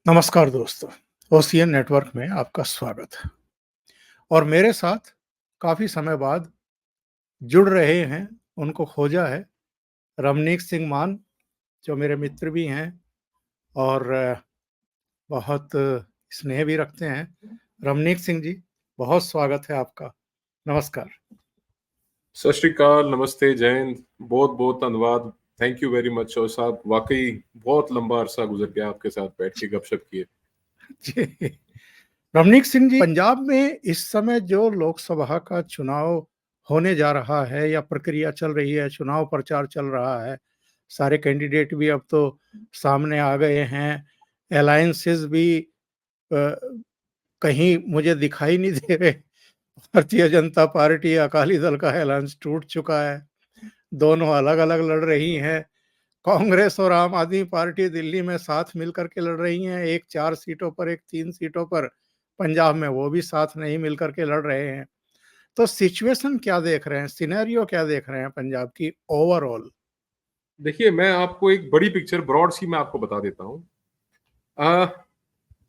नमस्कार दोस्तों, OCN network में आपका स्वागत है। और मेरे साथ काफ़ी समय बाद जुड़ रहे हैं, उनको खोजा है, रमनीक सिंह मान, जो मेरे मित्र भी हैं और बहुत स्नेह भी रखते हैं। रमनीक सिंह जी, बहुत स्वागत है आपका। नमस्कार। सत श्री अकाल, नमस्ते, जय हिंद, बहुत बहुत धन्यवाद। Thank you very much. और साहब, वाकई बहुत लंबा अरसा गुजर गया आपके साथ बैठ के गपशप किए। जी, रमनीक सिंह जी, पंजाब में इस समय जो लोकसभा का चुनाव होने जा रहा है या प्रक्रिया चल रही है, चुनाव प्रचार चल रहा है, सारे कैंडिडेट भी अब तो सामने आ गए हैं, अलायंसेस भी कहीं मुझे दिखाई नहीं दे रहे। भारतीय जनता पार्टी, अकाली दल का अलायंस टूट चुका है, दोनों अलग-अलग लड़ रही हैं। कांग्रेस और आम आदमी पार्टी दिल्ली में साथ मिलकर के लड़ रही हैं, एक 4 सीटों पर, एक 3 सीटों पर। पंजाब में वो भी साथ नहीं मिलकर के लड़ रहे हैं। तो सिचुएशन क्या देख रहे हैं, सिनेरियो क्या देख रहे हैं पंजाब की ओवरऑल? देखिए, मैं आपको एक बड़ी पिक्चर ब्रॉड सी मैं आपको बता देता हूँ।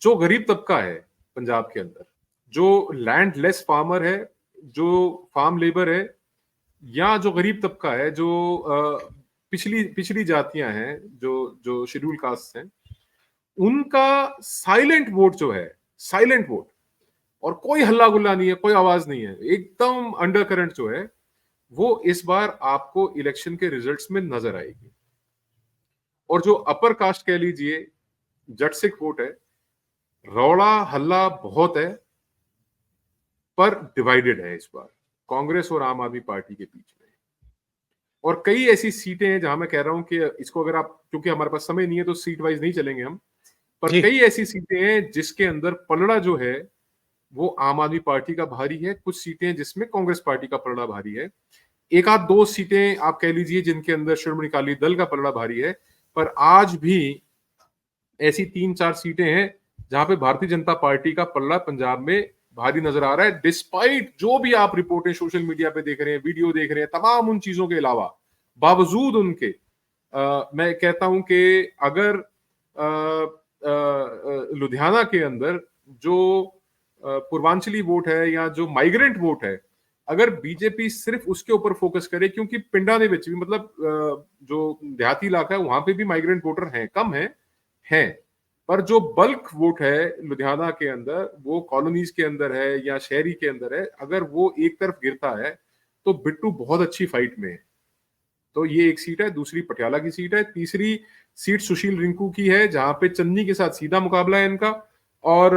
जो गरीब तबका है पंजाब के अंदर, जो लैंडलेस फार्मर है, जो फार्म लेबर है, या जो गरीब तबका है, जो पिछली पिछली जातियां हैं, जो जो शेड्यूल कास्ट हैं, उनका साइलेंट वोट जो है, साइलेंट वोट, और कोई हल्ला गुल्ला नहीं है, कोई आवाज नहीं है, एकदम अंडर करंट जो है, वो इस बार आपको इलेक्शन के रिजल्ट्स में नजर आएगी। और जो अपर कास्ट कह लीजिए, जट सिख वोट है, रौला हल्ला बहुत है, पर डिवाइडेड है इस बार कांग्रेस और आम आदमी पार्टी के बीच में। और कई ऐसी सीटें हैं जहां मैं कह रहा हूं कि इसको अगर आप, क्योंकि हमारे पास समय नहीं है तो सीट वाइज नहीं चलेंगे हम, पर जी, कई ऐसी सीटें हैं जिसके अंदर पलड़ा जो है वो आम आदमी पार्टी का भारी है, कुछ सीटें जिसमें कांग्रेस पार्टी का पलड़ा भारी है, एक आध दो सीटें आप कह लीजिए जिनके अंदर श्रोमणी अकाली दल का पलड़ा भारी है। पर आज भी ऐसी 3-4 सीटें हैं जहां पे भारतीय जनता पार्टी का पलड़ा पंजाब में भारी नजर आ रहा है, डिस्पाइट जो भी आप रिपोर्टें सोशल मीडिया पे देख रहे हैं, वीडियो देख रहे हैं, तमाम उन चीजों के अलावा, बावजूद उनके मैं कहता हूं कि अगर लुधियाना के अंदर जो पूर्वांचली वोट है या जो माइग्रेंट वोट है, अगर बीजेपी सिर्फ उसके ऊपर फोकस करे, क्योंकि पिंडा दे विच भी, मतलब जो देहाती इलाका है वहां पे भी माइग्रेंट वोटर हैं, कम हैं, पर जो बल्क वोट है लुधियाना के अंदर, वो कॉलोनीज के अंदर है या शहरी के अंदर है, अगर वो एक तरफ गिरता है तो बिट्टू बहुत अच्छी फाइट में है। तो ये एक सीट है। दूसरी पटियाला की सीट है। तीसरी सीट सुशील रिंकू की है, जहां पे चन्नी के साथ सीधा मुकाबला है इनका। और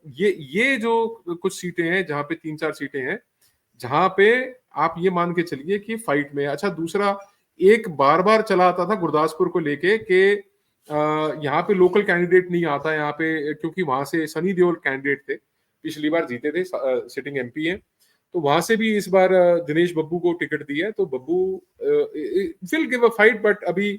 ये जो कुछ सीटें हैं जहां पे 3-4 सीटें हैं जहां पे आप ये मान के चलिए कि फाइट में। अच्छा, दूसरा एक बार बार चला आता था गुरदासपुर को लेके कि यहाँ पे लोकल कैंडिडेट नहीं आता यहाँ पे, क्योंकि वहां से सनी देओल कैंडिडेट थे, पिछली बार जीते थे, सिटिंग एमपी है, तो वहां से भी इस बार दिनेश बब्बू को टिकट दिया है, तो Babbu will give a fight. But अभी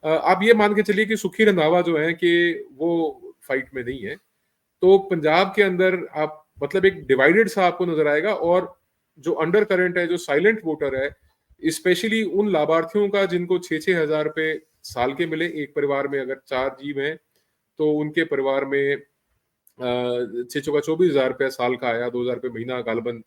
आप ये मान के चलिए कि सुखी रंधावा जो है कि वो फाइट में नहीं है। तो पंजाब के अंदर आप मतलब एक डिवाइडेड सा आपको नजर आएगा। और जो अंडर करंट है, जो साइलेंट वोटर है, स्पेशली उन लाभार्थियों का जिनको 6-6 हजार रुपए साल के मिले, एक परिवार में अगर 4 जीव हैं तो उनके परिवार में 6 चौका 24 हजार रुपया साल का आया, 2 हजार रुपये महीना गालबन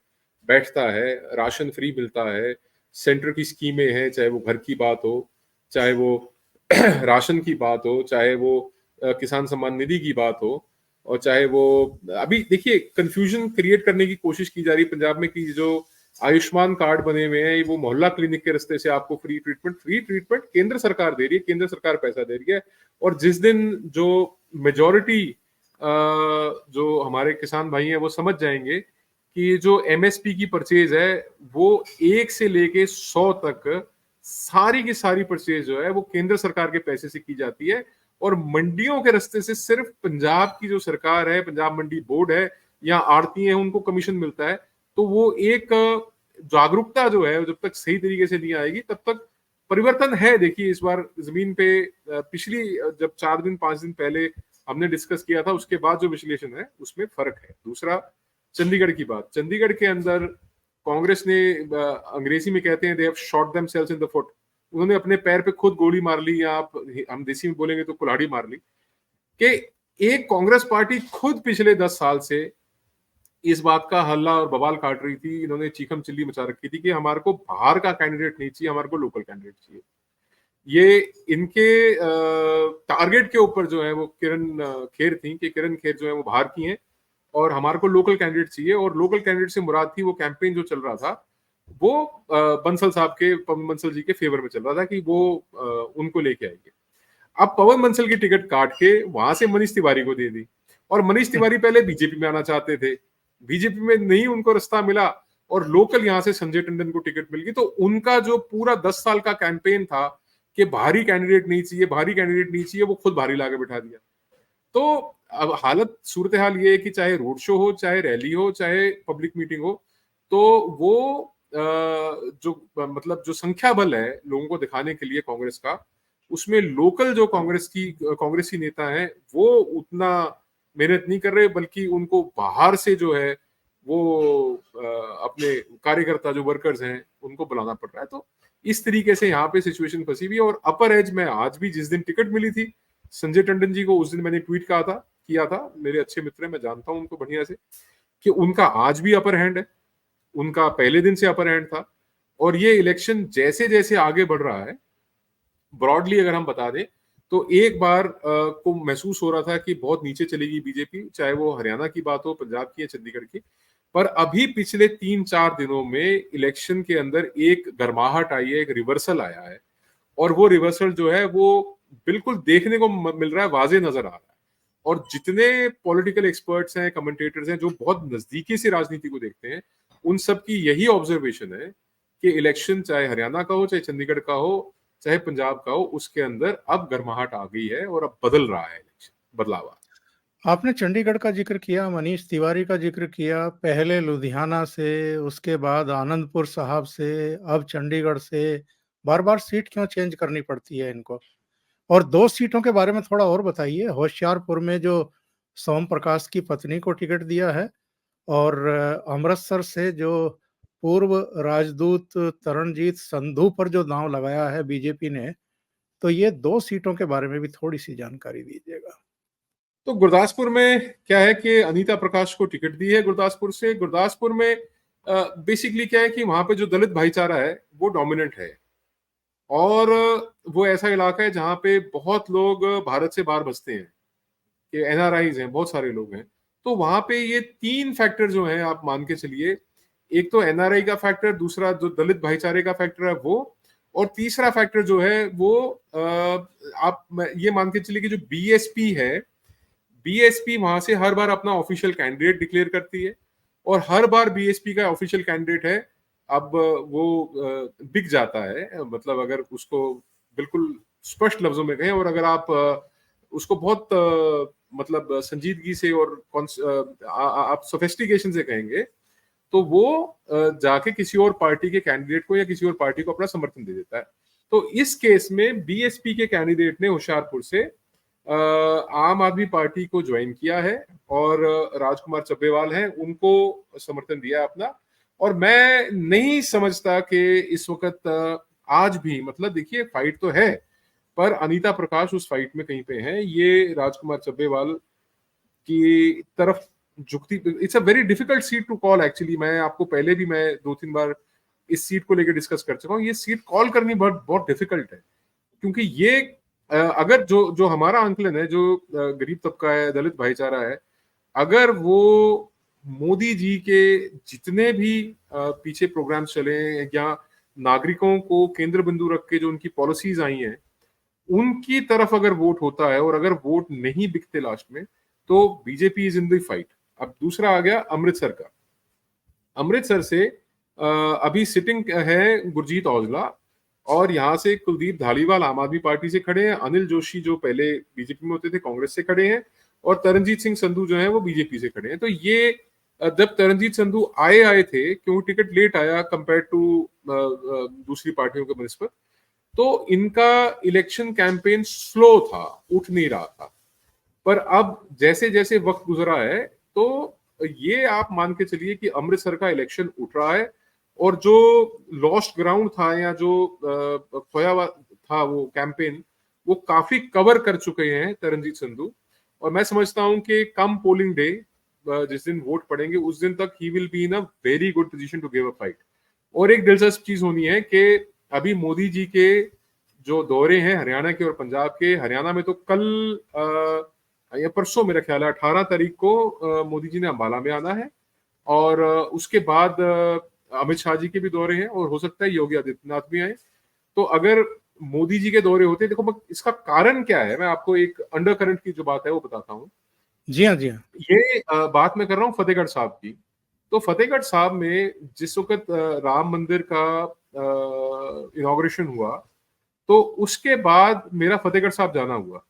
बैठता है, राशन फ्री मिलता है, सेंटर की स्कीमें हैं, चाहे वो घर की बात हो, चाहे वो राशन की बात हो, चाहे वो किसान सम्मान निधि की बात हो, और चाहे वो अभी देखिए कंफ्यूजन क्रिएट करने की कोशिश की जा रही है पंजाब में कि जो आयुष्मान कार्ड बने हुए हैं वो मोहल्ला क्लिनिक के रास्ते से आपको फ्री ट्रीटमेंट केंद्र सरकार दे रही है, केंद्र सरकार पैसा दे रही है। और जिस दिन जो मेजोरिटी जो हमारे किसान भाई हैं वो समझ जाएंगे कि जो एमएसपी की परचेज है वो 1 से लेके 100 तक सारी की सारी परचेज जो है वो केंद्र सरकार के पैसे से की जाती है, और मंडियों के रास्ते से सिर्फ पंजाब की जो सरकार है, पंजाब मंडी बोर्ड है या आड़ती है, उनको कमीशन मिलता है। तो वो एक जागरूकता जो है जब तक सही तरीके से नहीं आएगी तब तक परिवर्तन है। देखिए इस बार जमीन पे पिछली जब 4 दिन 5 दिन पहले हमने डिस्कस किया था, उसके बाद जो विश्लेषण है उसमें फर्क है। दूसरा चंडीगढ़ की बात, चंडीगढ़ के अंदर कांग्रेस ने, अंग्रेजी में कहते हैं they have shot themselves in the foot, उन्होंने अपने पैर पे खुद गोली मार ली, या आप हम देसी में बोलेंगे तो कुल्हाड़ी मार ली, कि एक कांग्रेस पार्टी खुद पिछले 10 साल से इस बात का हल्ला और बवाल काट रही थी, इन्होंने चीखम चिल्ली मचा रखी थी कि हमारे को बाहर का कैंडिडेट नहीं चाहिए, हमारे को लोकल कैंडिडेट चाहिए। ये इनके टारगेट के ऊपर जो है वो किरण खेर थी कि किरण खेर जो है वो बाहर की हैं और हमारे को लोकल कैंडिडेट चाहिए। और लोकल कैंडिडेट से मुराद थी वो कैंपेन जो चल रहा था वो बंसल साहब के, पवन बंसल जी के फेवर में चल रहा था कि वो उनको लेके आएंगे। अब पवन बंसल की टिकट काट के वहां से मनीष तिवारी को दे दी, और मनीष तिवारी पहले बीजेपी में आना चाहते थे, बीजेपी में नहीं उनको रास्ता मिला और लोकल यहां से संजय टंडन को टिकट मिल गई। तो उनका जो पूरा 10 साल का कैंपेन था कि भारी कैंडिडेट नहीं चाहिए, भारी कैंडिडेट नहीं चाहिए, वो खुद भारी लाके बिठा दिया। तो अब हालत सूरत हाल ये है कि चाहे रोड शो हो, चाहे रैली हो, चाहे पब्लिक मीटिंग हो, तो वो जो मतलब जो संख्या बल है लोगों को दिखाने के लिए कांग्रेस का, उसमें लोकल जो कांग्रेसी नेता है वो उतना मेहनत नहीं कर रहे, बल्कि उनको बाहर से जो है वो अपने कार्यकर्ता जो वर्कर्स हैं उनको बुलाना पड़ रहा है। तो इस तरीके से यहाँ पे सिचुएशन फंसी हुई है। और अपर एज में आज भी जिस दिन टिकट मिली थी संजय टंडन जी को, उस दिन मैंने ट्वीट किया था, मेरे अच्छे मित्र हैं, मैं जानता हूं उनको बढ़िया से, कि उनका आज भी अपर हैंड है, उनका पहले दिन से अपर हैंड था। और ये इलेक्शन जैसे जैसे आगे बढ़ रहा है, ब्रॉडली अगर हम बता दें तो एक बार को महसूस हो रहा था कि बहुत नीचे चलेगी बीजेपी, चाहे वो हरियाणा की बात हो, पंजाब की या चंडीगढ़ की। पर अभी पिछले 3-4 दिनों में इलेक्शन के अंदर एक गर्माहट आई है, एक रिवर्सल आया है, और वो रिवर्सल जो है वो बिल्कुल देखने को मिल रहा है, वाजे नजर आ रहा है। और जितने पॉलिटिकल एक्सपर्ट्स हैं, कमेंटेटर्स हैं, जो बहुत नजदीकी से राजनीति को देखते हैं, उन सब की यही ऑब्जर्वेशन है कि इलेक्शन चाहे हरियाणा का हो, चाहे चंडीगढ़ का हो, चाहे पंजाब का हो, उसके अंदर अब गर्माहट आ गई है और अब बदल रहा है इलेक्शन, बदलाव। आपने चंडीगढ़ का जिक्र किया, मनीष तिवारी का जिक्र किया, पहले लुधियाना से, उसके बाद आनंदपुर साहब से, अब चंडीगढ़ से, बार-बार सीट क्यों चेंज करनी पड़ती है इनको? और 2 सीटों के बारे में थोड़ा और बताइए। होशियारपुर में जो सोम प्रकाश की पत्नी को टिकट दिया है, और अमृतसर से जो पूर्व राजदूत तरणजीत संधू पर जो दांव लगाया है बीजेपी ने, तो ये 2 सीटों के बारे में भी थोड़ी-सी जानकारी दीजिएगा। तो गुरदासपुर में क्या है कि अनीता प्रकाश को टिकट दी है गुरदासपुर से। गुरदासपुर में बेसिकली क्या है कि वहां पे जो दलित भाईचारा है वो डोमिनेंट है, और वो ऐसा इलाका है जहां पे बहुत लोग भारत से बाहर बसते हैं, कि एनआरआईज हैं, बहुत सारे लोग हैं। तो वहां पे ये 3 फैक्टर जो हैं आप मान के चलिए, एक तो एनआरआई का फैक्टर, दूसरा जो दलित भाईचारे का फैक्टर है वो, और तीसरा फैक्टर जो है वो आप ये मान के चलिए कि जो बीएसपी है, बीएसपी वहां से हर बार अपना ऑफिशियल कैंडिडेट डिक्लेयर करती है, और हर बार बीएसपी का ऑफिशियल कैंडिडेट है अब वो बिक जाता है। मतलब अगर उसको बिल्कुल स्पष्ट लफ्जों में कहें, और अगर आप उसको बहुत मतलब संजीदगी से और आप सोफिस्टिकेशन से कहेंगे, तो वो जाके किसी और पार्टी के कैंडिडेट को या किसी और पार्टी को अपना समर्थन दे देता है। तो इस केस में बीएसपी के कैंडिडेट ने होशियारपुर से आम आदमी पार्टी को ज्वाइन किया है, और राजकुमार चब्बेवाल हैं उनको समर्थन दिया अपना। और मैं नहीं समझता कि इस वक्त आज भी, मतलब देखिए फाइट तो है, पर अनीता प्रकाश उस फाइट में कहीं पे हैं, ये राजकुमार चब्बेवाल की तरफ झुकती। It's a very difficult seat to call actually. मैं आपको पहले भी मैं 2-3 बार इस सीट को लेकर डिस्कस कर चुका हूँ। ये सीट कॉल करनी बहुत बहुत डिफिकल्ट है, क्योंकि ये अगर जो जो हमारा आंकलन है, जो गरीब तबका है, दलित भाईचारा है, अगर वो मोदी जी के जितने भी पीछे प्रोग्राम्स चले हैं, या नागरिकों को केंद्र बिंदु रख के जो उनकी पॉलिसीज आई हैं, उनकी तरफ अगर वोट होता है, और अगर वोट नहीं बिकते लास्ट में, तो BJP is in the fight. अब दूसरा आ गया अमृतसर का। अमृतसर से अभी सिटिंग है गुरजीत औजला, और यहाँ से कुलदीप धालीवाल आम आदमी पार्टी से खड़े हैं, अनिल जोशी जो पहले बीजेपी में होते थे कांग्रेस से खड़े हैं, और तरनजीत सिंह संधू जो है वो बीजेपी से खड़े हैं। तो ये जब तरनजीत संधू आए थे, क्योंकि टिकट लेट आया कंपेयर टू दूसरी पार्टियों के बनस्पत, तो इनका इलेक्शन कैंपेन स्लो था, उठ नहीं रहा था। पर अब जैसे जैसे वक्त गुजरा है, तो ये आप मान के चलिए कि अमृतसर का इलेक्शन उठ रहा है, और जो लॉस्ट ग्राउंड था, या जो खोया हुआ था वो कैंपेन, वो काफी कवर कर चुके हैं तरनजीत संधू। और मैं समझता हूं कि कम पोलिंग डे, जिस दिन वोट पड़ेंगे उस दिन तक he will be in a very good position to give a fight. और एक दिलचस्प चीज होनी है कि अभी मोदी जी के जो दौरे हैं हरियाणा के और पंजाब के, हरियाणा में तो कल या परसों मेरा ख्याल है 18 तारीख को मोदी जी ने अंबाला में आना है, और उसके बाद अमित शाह जी के भी दौरे हैं और हो सकता है योगी आदित्यनाथ भी आए। तो अगर मोदी जी के दौरे होते, देखो इसका कारण क्या है, मैं आपको एक अंडर करंट की जो बात है वो बताता हूँ। जी हाँ, जी हाँ। ये बात मैं कर रहा हूँ फतेहगढ़ साहब की। तो फतेहगढ़ साहब में जिस वक्त राम मंदिर का इनॉग्रेशन हुआ, तो उसके बाद मेरा फतेहगढ़ साहब जाना हुआ,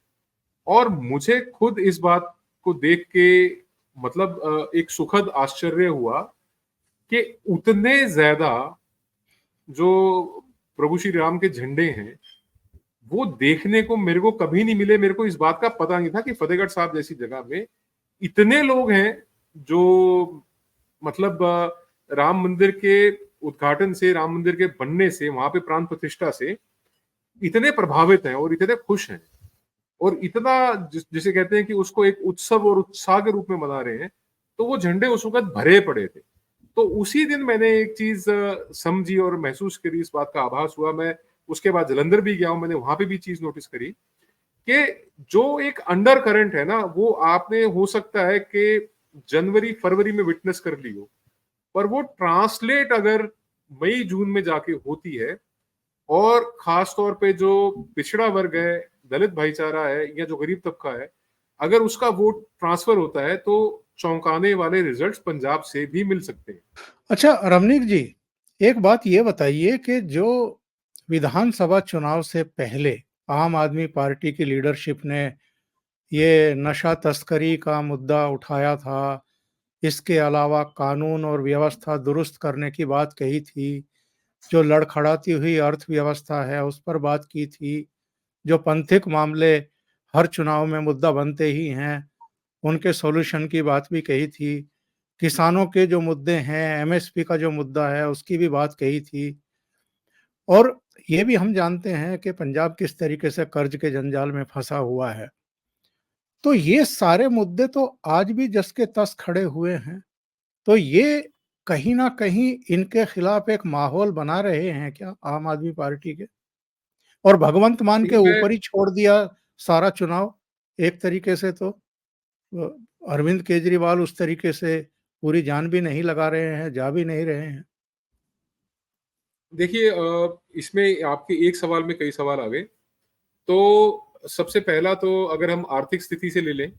और मुझे खुद इस बात को देख के मतलब एक सुखद आश्चर्य हुआ कि उतने ज्यादा जो प्रभु श्री राम के झंडे हैं वो देखने को मेरे को कभी नहीं मिले। मेरे को इस बात का पता नहीं था कि फतेहगढ़ साहब जैसी जगह में इतने लोग हैं जो मतलब राम मंदिर के उद्घाटन से, राम मंदिर के बनने से, वहां पे प्राण प्रतिष्ठा से इतने प्रभावित हैं और इतने खुश हैं, और इतना जिसे कहते हैं कि उसको एक उत्सव और उत्साह के रूप में मना रहे हैं। तो वो झंडे उस वक्त भरे पड़े थे। तो उसी दिन मैंने एक चीज समझी और महसूस करी, इस बात का आभास हुआ। मैं उसके बाद जलंधर भी गया हूं, मैंने वहां पे भी चीज नोटिस करी कि जो एक अंडर करंट है ना, वो आपने हो सकता है कि जनवरी फरवरी में विटनेस कर ली हो, पर वो ट्रांसलेट अगर मई जून में जाके होती है, और खास तौर पे जो पिछड़ा वर्ग है, दलित भाईचारा है या जो गरीब तबका है, अगर उसका वोट ट्रांसफर होता है तो चौंकाने वाले रिजल्ट्स पंजाब से भी मिल सकते हैं। अच्छा रमनीक जी, एक बात ये बताइए कि जो विधानसभा चुनाव से पहले आम आदमी पार्टी की लीडरशिप ने ये नशा तस्करी का मुद्दा उठाया था, इसके अलावा कानून और व्यवस्था दुरुस्त करने की बात कही थी, जो लड़खड़ाती हुई अर्थव्यवस्था है उस पर बात की थी, जो पंथिक मामले हर चुनाव में मुद्दा बनते ही हैं, उनके सॉल्यूशन की बात भी कही थी। किसानों के जो मुद्दे हैं, एमएसपी का जो मुद्दा है, उसकी भी बात कही थी। और ये भी हम जानते हैं कि पंजाब किस तरीके से कर्ज के जंजाल में फंसा हुआ है। तो ये सारे मुद्दे तो आज भी जस के तस खड़े हुए हैं। तो ये कहीं न कहीं इनके खिलाफ एक माहौल बना रहे हैं क्या आम आदमी पार्टी के? और भगवंत मान के देखिए मैं ऊपर ही छोड़ दिया सारा चुनाव एक तरीके से तो। अ, अरविंद केजरीवाल उस तरीके से पूरी जान भी नहीं लगा रहे हैं, जा भी नहीं रहे हैं। देखिए इसमें आपके एक सवाल में कई सवाल आ गए। तो सबसे पहला तो अगर हम आर्थिक स्थिति से ले लें,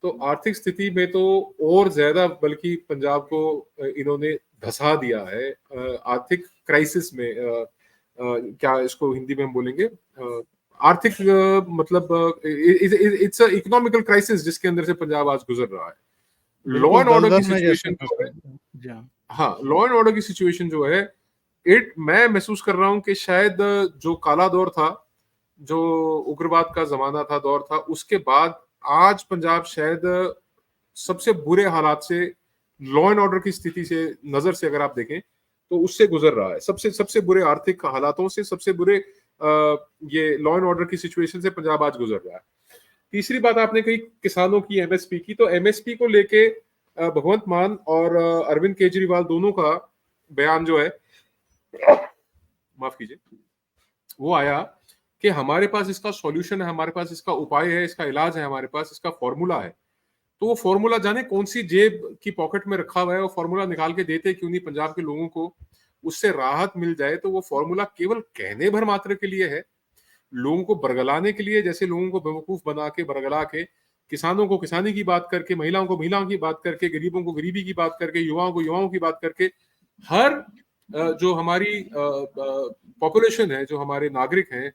तो आर्थिक स्थिति में तो और ज्यादा बल्कि पंजाब को इन्होंने धसा दिया है आर्थिक क्राइसिस में। क्या इसको हिंदी में हम बोलेंगे, आर्थिक मतलब इट्स इकोनॉमिकल क्राइसिस जिसके अंदर से पंजाब आज गुजर रहा है। लॉ बिल्कुल एंड ऑर्डर की दलदल में जैसे सिचुएशन जो फँसा है, हुआ है। जी हाँ। हाँ लॉ एंड ऑर्डर की सिचुएशन जो है, इट मैं महसूस कर रहा हूं कि शायद जो काला दौर था, जो उग्रवाद का जमाना था, दौर था, उसके बाद आज पंजाब शायद सबसे बुरे हालात से, लॉ एंड ऑर्डर की स्थिति से, नजर से अगर आप देखें तो उससे गुजर रहा है। सबसे सबसे बुरे आर्थिक हालातों से, सबसे बुरे ये लॉ एंड ऑर्डर की सिचुएशन से पंजाब आज गुजर रहा है। तीसरी बात आपने कही किसानों की, एमएसपी की। तो एमएसपी को लेके भगवंत मान और अरविंद केजरीवाल दोनों का बयान जो है, माफ कीजिए, वो आया कि हमारे पास इसका सॉल्यूशन है, हमारे पास इसका उपाय है, इसका इलाज है, हमारे पास इसका फॉर्मूला है। तो वो फॉर्मूला जाने कौन सी जेब की पॉकेट में रखा हुआ है, वो फॉर्मूला निकाल के देते क्यों नहीं पंजाब के लोगों को, उससे राहत मिल जाए। तो वो फॉर्मूला केवल कहने भर मात्र के लिए है, लोगों को बरगलाने के लिए, जैसे लोगों को बेवकूफ बना के, बरगला के, किसानों को किसानी की बात करके, महिलाओं को महिलाओं की बात करके, गरीबों को गरीबी की बात करके, युवाओं को युवाओं की बात करके, हर जो हमारी पॉपुलेशन है, जो हमारे नागरिक हैं,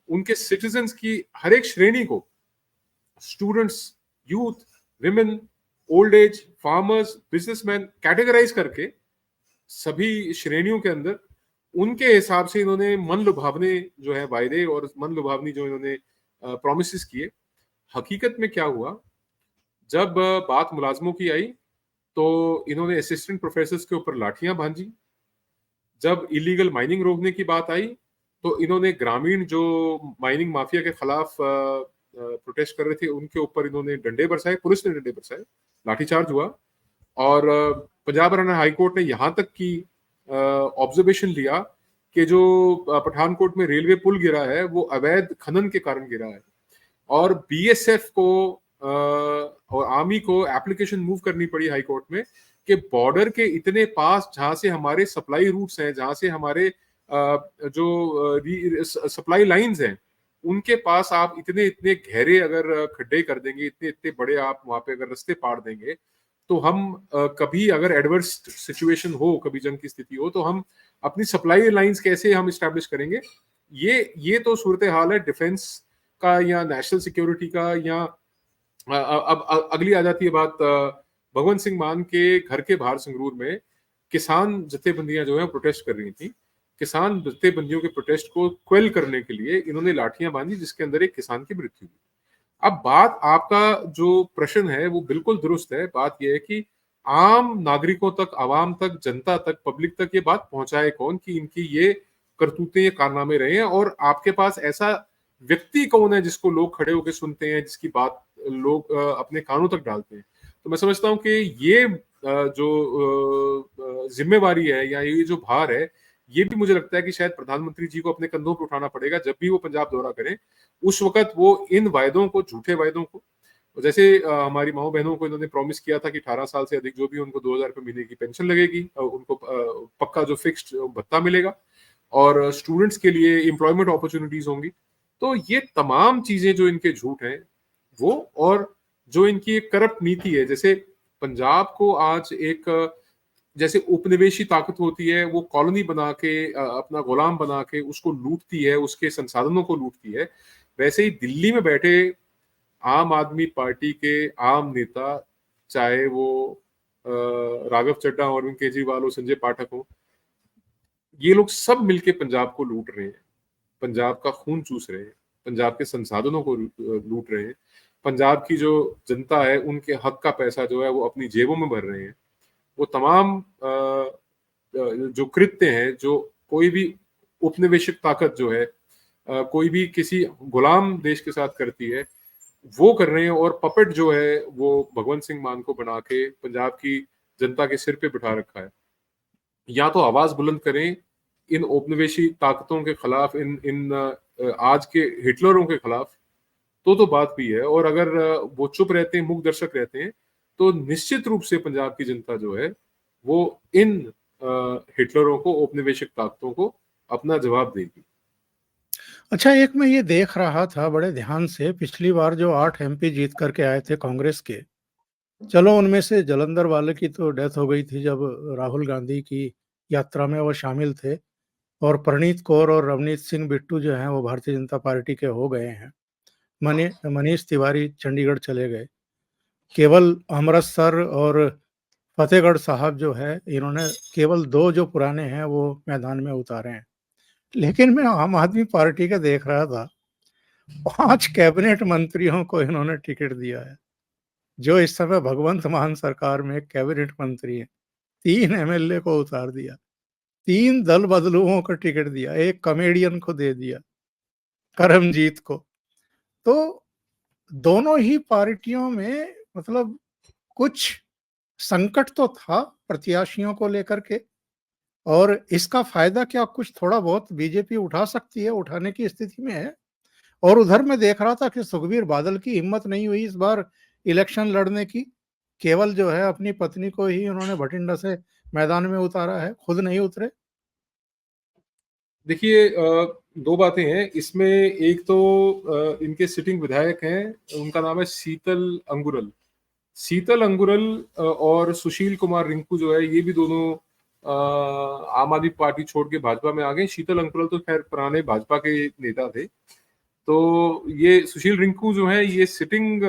उनके सिटीजन्स की हर एक श्रेणी को, students, youth, women, old age, farmers, businessman, categorise करके सभी श्रेणियों के अंदर उनके हिसाब से इन्होंने मन लुभावने जो है वायदे और मन लुभावनी जो इन्होंने प्रोमिस किए। हकीकत में क्या हुआ, जब बात मुलाजमों की आई तो इन्होंने असिस्टेंट प्रोफेसर के ऊपर लाठियां भांजी। जब इलीगल माइनिंग रोकने की बात आई तो इन्होंने ग्रामीण जो माइनिंग माफिया के खिलाफ प्रोटेस्ट कर रहे थे उनके ऊपर इन्होंने डंडे बरसाए, पुलिस ने डंडे बरसाए, लाठीचार्ज हुआ। और पंजाब हरियाणा हाई कोर्ट ने यहाँ तक की ऑब्जर्वेशन लिया कि जो पठानकोट में रेलवे पुल गिरा है वो अवैध खनन के कारण गिरा है, और बीएसएफ को और आर्मी को एप्लीकेशन मूव करनी पड़ी हाई कोर्ट में कि बॉर्डर के इतने पास जहां से हमारे सप्लाई रूट्स हैं, जहां से हमारे जो सप्लाई लाइंस हैं, उनके पास आप इतने इतने गहरे अगर खड्डे कर देंगे, इतने इतने बड़े आप वहां पे अगर रास्ते पाड़ देंगे, तो हम कभी अगर एडवर्स सिचुएशन हो, कभी जंग की स्थिति हो, तो हम अपनी सप्लाई लाइंस कैसे हम इस्टेब्लिश करेंगे। ये तो सूरत हाल है डिफेंस का या नेशनल सिक्योरिटी का। या अब अगली आ जाती है बात भगवंत सिंह मान के घर के बाहर संगरूर में किसान जथेबंदियां जो है प्रोटेस्ट कर रही थी। किसान जथेबंदियों के प्रोटेस्ट को क्वेल करने के लिए इन्होंने लाठियां बांधी, जिसके अंदर एक किसान की मृत्यु हुई। अब बात आपका जो प्रश्न है वो बिल्कुल दुरुस्त है। बात यह है कि आम नागरिकों तक, आवाम तक, जनता तक, पब्लिक तक ये बात पहुंचाए कौन कि इनकी ये करतूतें, ये कारनामे रहे हैं, और आपके पास ऐसा व्यक्ति कौन है जिसको लोग खड़े होकर सुनते हैं, जिसकी बात लोग अपने कानों तक डालते हैं। तो मैं समझता हूं कि ये जो जिम्मेवारी है या ये जो भार है, ये भी मुझे लगता है कि शायद प्रधानमंत्री जी को अपने कंधों पर उठाना पड़ेगा जब भी वो पंजाब दौरा करें। उस वक्त वो इन वायदों को, झूठे वायदों को, जैसे हमारी माओ बहनों को इन्होंने प्रॉमिस किया था कि 18 साल से अधिक जो भी उनको 2000 रुपए महीने की पेंशन लगेगी, उनको पक्का जो फिक्स्ड भत्ता मिलेगा, और स्टूडेंट्स के लिए एम्प्लॉयमेंट अपॉर्चुनिटीज होंगी। तो ये तमाम चीजें जो इनके झूठ हैं वो, और जो इनकी एक करप्ट नीति है, जैसे पंजाब को आज एक जैसे उपनिवेशी ताकत होती है, वो कॉलोनी बना के अपना गुलाम बना के उसको लूटती है, उसके संसाधनों को लूटती है, वैसे ही दिल्ली में बैठे आम आदमी पार्टी के आम नेता, चाहे वो राघव चड्ढा, अरविंद केजरीवाल हो, संजय पाठक हो, ये लोग सब मिलके पंजाब को लूट रहे हैं, पंजाब का खून चूस रहे हैं, पंजाब के संसाधनों को लूट रहे हैं, पंजाब की जो जनता है उनके हक का पैसा जो है वो अपनी जेबों में भर रहे हैं। वो तमाम जो कृत्य हैं, जो कोई भी उपनिवेशिक ताकत जो है कोई भी किसी गुलाम देश के साथ करती है, वो कर रहे हैं। और पपेट जो है वो भगवंत सिंह मान को बना के पंजाब की जनता के सिर पे बिठा रखा है। या तो आवाज बुलंद करें इन औपनिवेशी ताकतों के खिलाफ, इन आज के हिटलरों के खिलाफ, तो बात भी है। और अगर वो चुप रहते हैं, मूक दर्शक रहते हैं, तो निश्चित रूप से पंजाब की जनता जो है वो इन हिटलरों को, औपनिवेशिक ताकतों को अपना जवाब देगी। अच्छा, एक मैं ये देख रहा था बड़े ध्यान से, पिछली बार जो 8 एमपी जीत करके आए थे कांग्रेस के, चलो उनमें से जालंधर वाले की तो डेथ हो गई थी जब राहुल गांधी की यात्रा में वो शामिल थे, और परनीत कौर और रवनीत सिंह बिट्टू जो हैं वो भारतीय जनता पार्टी के हो गए हैं। मनीष तिवारी चंडीगढ़ चले गए। केवल अमृतसर और फतेहगढ़ साहब जो है, इन्होंने केवल 2 जो पुराने हैं वो मैदान में उतारे हैं। लेकिन मैं आम आदमी पार्टी का देख रहा था, 5 कैबिनेट मंत्रियों को इन्होंने टिकट दिया है, जो इस समय भगवंत मान सरकार में कैबिनेट मंत्री हैं। 3 एमएलए को उतार दिया, 3 दल बदलुओं को टिकट दिया, एक कॉमेडियन को दे दिया, करमजीत को। तो दोनों ही पार्टियों में मतलब कुछ संकट तो था प्रत्याशियों को लेकर के, और इसका फायदा क्या कुछ थोड़ा बहुत बीजेपी उठा सकती है, उठाने की स्थिति में है। और उधर मैं देख रहा था कि सुखबीर बादल की हिम्मत नहीं हुई इस बार इलेक्शन लड़ने की, केवल जो है अपनी पत्नी को ही उन्होंने भटिंडा से मैदान में उतारा है, खुद नहीं उतरे। देखिए, 2 बातें हैं इसमें। एक तो इनके सिटिंग विधायक हैं, उनका नाम है शीतल अंगुरल। शीतल अंगुरल और सुशील कुमार रिंकू जो है, ये भी दोनों आम आदमी पार्टी छोड़ के भाजपा में आ गए। शीतल अंगुरल तो खैर पुराने भाजपा के नेता थे। तो ये सुशील रिंकू जो है ये सिटिंग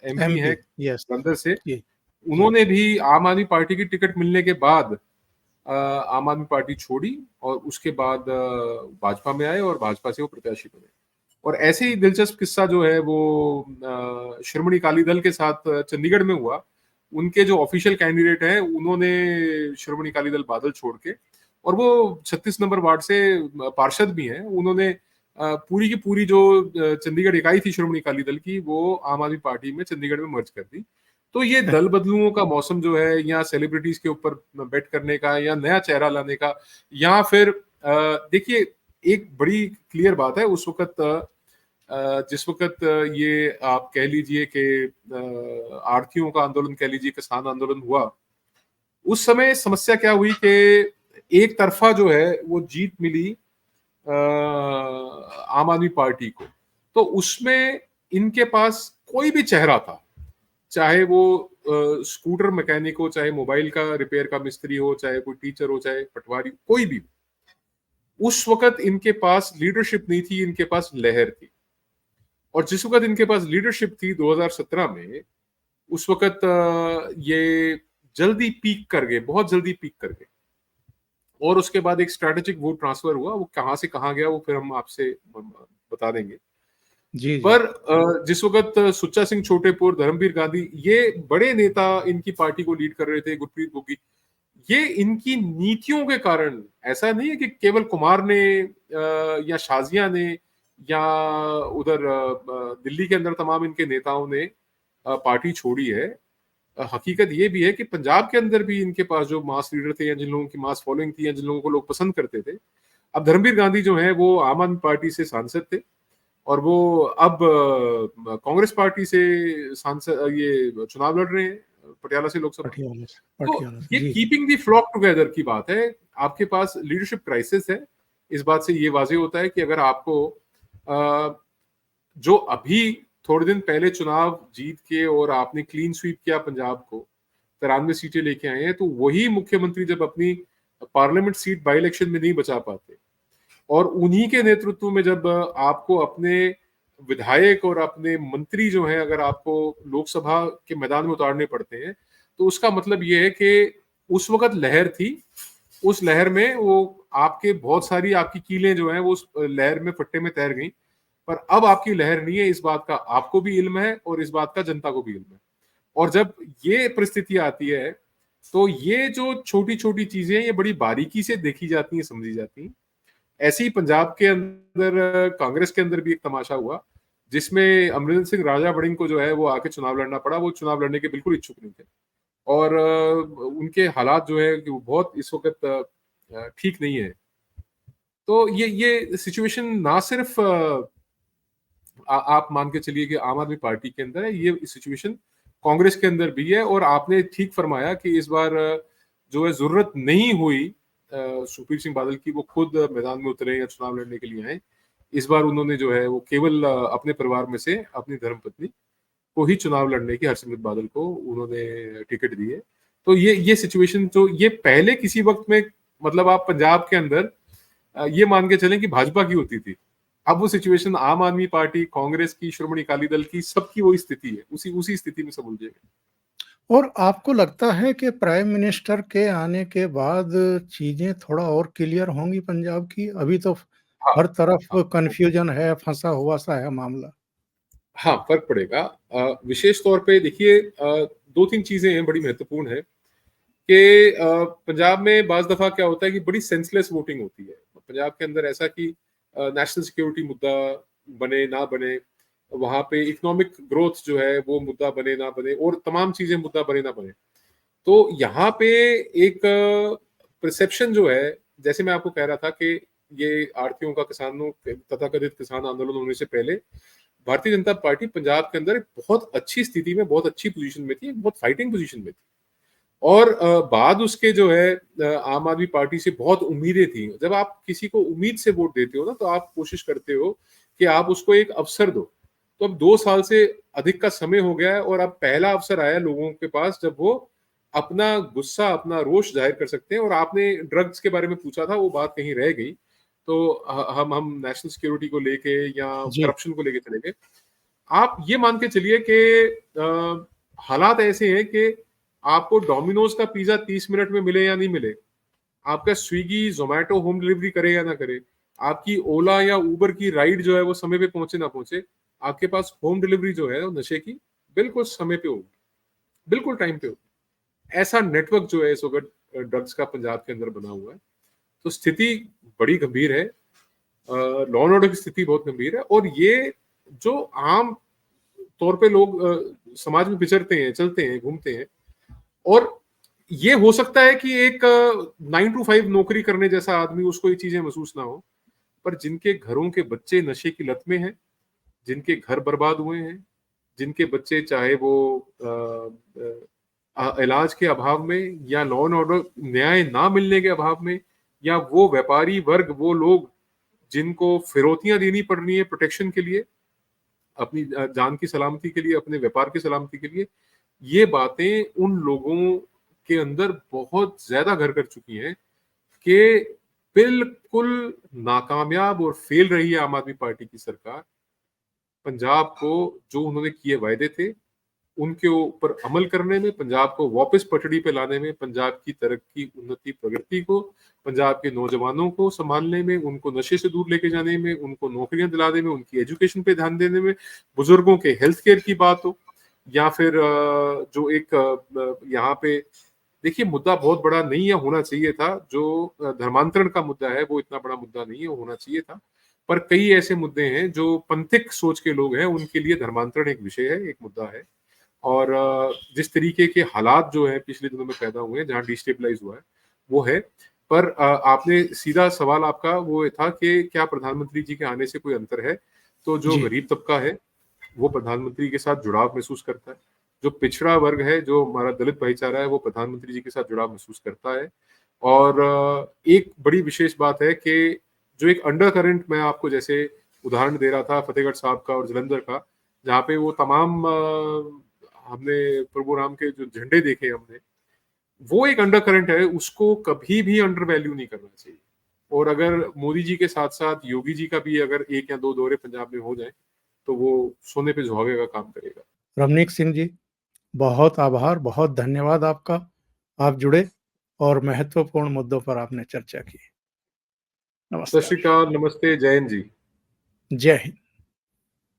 एमपी है यस अंदर से। जी, उन्होंने भी आम आदमी पार्टी की टिकट मिलने के बाद आम आदमी पार्टी छोड़ी, और उसके बाद भाजपा में आए, और भाजपा से वो प्रत्याशी बने। और ऐसे ही दिलचस्प किस्सा जो है वो शिरोमणि अकाली दल के साथ चंडीगढ़ में हुआ। उनके जो ऑफिशियल कैंडिडेट हैं उन्होंने शिरोमणि अकाली दल बादल छोड़ के, और वो 36 नंबर वार्ड से पार्षद भी हैं, उन्होंने पूरी की पूरी जो चंडीगढ़ इकाई थी श्रोमणी अकाली दल की, वो आम आदमी पार्टी में चंडीगढ़ में मर्ज कर दी। तो ये दल बदलुओं का मौसम जो है, या सेलिब्रिटीज के ऊपर बेट करने का, या नया चेहरा लाने का, या फिर देखिए एक बड़ी क्लियर बात है, उस वक्त जिस वक्त ये आप कह लीजिए कि आढ़तियों का आंदोलन कह लीजिए, किसान आंदोलन हुआ, उस समय समस्या क्या हुई कि एक तरफा जो है वो जीत मिली आम आदमी पार्टी को। तो उसमें इनके पास कोई भी चेहरा था, चाहे वो स्कूटर मैकेनिक हो, चाहे मोबाइल का रिपेयर का मिस्त्री हो, चाहे कोई टीचर हो, चाहे पटवारी, कोई भी। उस वक्त इनके पास लीडरशिप नहीं थी, इनके पास लहर थी। और जिस वक्त इनके पास लीडरशिप थी 2017 में, उस वक्त ये जल्दी पीक कर गए, बहुत जल्दी पीक कर गए। और उसके बाद एक स्ट्रैटेजिक वोट ट्रांसफर हुआ, वो कहां से कहां गया वो फिर हम आपसे बता देंगे। जी जी। पर जिस वक्त सुच्चा सिंह छोटेपुर, धर्मवीर गांधी, ये बड़े नेता इनकी पार्टी को लीड कर रहे थे, गुरप्रीत गोगी, ये इनकी नीतियों के कारण, ऐसा नहीं है कि केवल कुमार ने या शाजिया ने या उधर दिल्ली के अंदर तमाम इनके नेताओं ने पार्टी छोड़ी है। हकीकत ये भी है कि पंजाब के अंदर भी इनके पास जो मास लीडर थे, या जिन लोगों की मास फॉलोइंग थी, या जिन लोगों को लोग पसंद करते थे, अब धर्मवीर गांधी जो है वो आम आदमी पार्टी से सांसद थे, और वो अब कांग्रेस पार्टी से सांसद ये चुनाव लड़ रहे हैं पटियाला से लोकसभा। पटियाला से, तो पटियाला से ये जी। कीपिंग दी फ्लॉक टुगेदर की बात है। आपके पास लीडरशिप क्राइसिस है। इस बात से ये वाजे होता है कि अगर आपको जो अभी थोड़े दिन पहले चुनाव जीत के और आपने क्लीन स्वीप किया पंजाब को, 93 सीटें लेके आए हैं, तो वही मुख्यमंत्री जब अपनी पार्लियामेंट सीट बाई इलेक्शन में नहीं बचा पाते, और उन्हीं के नेतृत्व में जब आपको अपने विधायक और अपने मंत्री जो हैं अगर आपको लोकसभा के मैदान में उतारने पड़ते हैं, तो उसका मतलब ये है कि उस वक्त लहर थी, उस लहर में वो आपके बहुत सारी आपकी कीलें जो हैं वो उस लहर में फट्टे में तैर गई। पर अब आपकी लहर नहीं है, इस बात का आपको भी इल्म है और इस बात का जनता को भी इल्म है। और जब ये परिस्थिति आती है, तो ये जो छोटी छोटी चीजें हैं, ये बड़ी बारीकी से देखी जाती हैं, समझी जाती हैं। ऐसे ही पंजाब के अंदर कांग्रेस के अंदर भी एक तमाशा हुआ, जिसमें अमरिंदर सिंह राजा बड़िंग को जो है वो आके चुनाव लड़ना पड़ा। वो चुनाव लड़ने के बिल्कुल इच्छुक नहीं थे, और उनके हालात जो है कि वो बहुत इस वक्त ठीक नहीं है। तो ये सिचुएशन ना सिर्फ आप मान के चलिए कि आम आदमी पार्टी के अंदर है, ये सिचुएशन कांग्रेस के अंदर भी है। और आपने ठीक फरमाया कि इस बार जो है जरूरत नहीं हुई सुखबीर सिंह बादल की वो खुद मैदान में उतरे या चुनाव लड़ने के लिए आए। इस बार उन्होंने जो है वो केवल अपने परिवार में से अपनी धर्मपत्नी को ही चुनाव लड़ने की, हरसिमरत बादल को उन्होंने टिकट दी है। तो ये सिचुएशन तो ये पहले किसी वक्त में, मतलब आप पंजाब के अंदर ये मान के चलें कि भाजपा की होती थी। अब वो सिचुएशन आम आदमी पार्टी, कांग्रेस की, श्रोमणी अकाली दल की, सबकी वही स्थिति है। उसी स्थिति में सब उलझे गए। और आपको लगता है कि प्राइम मिनिस्टर के आने के बाद चीजें थोड़ा और क्लियर होंगी पंजाब की? अभी तो हाँ, हर तरफ हाँ, कन्फ्यूजन है, फंसा हुआ सा है मामला। हाँ, फर्क पड़ेगा। विशेष तौर पे देखिए, दो तीन चीजें हैं बड़ी महत्वपूर्ण है कि पंजाब में बाज दफा क्या होता है कि बड़ी सेंसलेस वोटिंग होती है। पंजाब के अंदर ऐसा कि नेशनल सिक्योरिटी मुद्दा बने ना बने, वहां पे इकोनॉमिक ग्रोथ जो है वो मुद्दा बने ना बने, और तमाम चीजें मुद्दा बने ना बने, तो यहाँ पे एक परसेप्शन जो है, जैसे मैं आपको कह रहा था कि ये आड़तियों का, किसानों तथाकथित किसान आंदोलन होने से पहले भारतीय जनता पार्टी पंजाब के अंदर एक बहुत अच्छी स्थिति में, बहुत अच्छी पोजीशन में थी, बहुत फाइटिंग पोजीशन में थी। और बाद उसके जो है आम आदमी पार्टी से बहुत उम्मीदें थी। जब आप किसी को उम्मीद से वोट देते हो ना, तो आप कोशिश करते हो कि आप उसको एक अवसर दो। तो अब 2 साल से अधिक का समय हो गया है, और अब पहला अवसर आया लोगों के पास जब वो अपना गुस्सा, अपना रोष जाहिर कर सकते हैं। और आपने ड्रग्स के बारे में पूछा था, वो बात कहीं रह गई, तो हम नेशनल सिक्योरिटी को लेके या जी। करप्शन को लेके चले गए। आप ये मान के चलिए कि हालात ऐसे हैं कि आपको डोमिनोज का पिज्जा 30 मिनट में मिले या नहीं मिले, आपका स्विगी जोमेटो होम डिलीवरी करे या ना करे, आपकी ओला या उबर की राइड जो है वो समय पे पहुंचे ना पहुंचे, आपके पास होम डिलीवरी जो है वो नशे की बिल्कुल समय पे होगी, बिल्कुल टाइम पे होगी। ऐसा नेटवर्क जो है इस वक्त ड्रग्स का पंजाब के अंदर बना हुआ है। तो स्थिति बड़ी गंभीर है। लॉ एंड ऑर्डर की स्थिति बहुत गंभीर है। और ये जो आम तौर पे लोग समाज में विचरते हैं, चलते हैं, घूमते हैं, और ये हो सकता है कि एक 9 to 5 नौकरी करने जैसा आदमी उसको ये चीजें महसूस ना हो, पर जिनके घरों के बच्चे नशे की लत में हैं, जिनके घर बर्बाद हुए हैं, जिनके बच्चे चाहे वो इलाज के अभाव में या लॉ एंड ऑर्डर न्याय ना मिलने के अभाव में, या वो व्यापारी वर्ग, वो लोग जिनको फिरौतियां देनी पड़ रही है प्रोटेक्शन के लिए, अपनी जान की सलामती के लिए, अपने व्यापार की सलामती के लिए, ये बातें उन लोगों के अंदर बहुत ज्यादा घर कर चुकी हैं कि बिल्कुल नाकामयाब और फेल रही है आम आदमी पार्टी की सरकार। पंजाब को जो उन्होंने किए वायदे थे उनके ऊपर अमल करने में, पंजाब को वापस पटड़ी पे लाने में, पंजाब की तरक्की, उन्नति, प्रगति को, पंजाब के नौजवानों को संभालने में, उनको नशे से दूर लेके जाने में, उनको नौकरियां दिलाने में, उनकी एजुकेशन पे ध्यान देने में, बुजुर्गों के हेल्थ केयर की बात हो, या फिर जो एक यहाँ पे देखिए मुद्दा बहुत बड़ा नहीं है, होना चाहिए था, जो धर्मांतरण का मुद्दा है वो इतना बड़ा मुद्दा नहीं है, होना चाहिए था, पर कई ऐसे मुद्दे हैं जो पंथिक सोच के लोग हैं उनके लिए धर्मांतरण एक विषय है, एक मुद्दा है। और जिस तरीके के हालात जो है पिछले दिनों में पैदा हुए हैं, जहां डिस्टेबलाइज हुआ है, वो है। पर आपने सीधा सवाल आपका वो था कि क्या प्रधानमंत्री जी के आने से कोई अंतर है? तो जो जी। गरीब तबका है वो प्रधानमंत्री के साथ जुड़ाव महसूस करता है, जो पिछड़ा वर्ग है, जो हमारा दलित भाईचारा है, वो प्रधानमंत्री जी के साथ जुड़ाव महसूस करता है। और एक बड़ी विशेष बात है कि जो एक अंडर करंट मैं आपको जैसे उदाहरण दे रहा था फतेहगढ़ साहब का और जलंधर का, जहाँ पे वो तमाम हमने प्रभु राम के जो झंडे देखे हमने, वो एक अंडर करंट है, उसको कभी भी अंडर वैल्यू नहीं करना चाहिए। और अगर मोदी जी के साथ साथ योगी जी का भी अगर 1 या 2 दौरे पंजाब में हो जाए तो वो सोने पे सुहागे का काम करेगा। रमनीक सिंह जी, बहुत आभार, बहुत धन्यवाद आपका। आप जुड़े और महत्वपूर्ण मुद्दों पर आपने चर्चा की। सत श्री नमस्कार। अकाल, नमस्ते, जय हिंद जी। जय हिंद।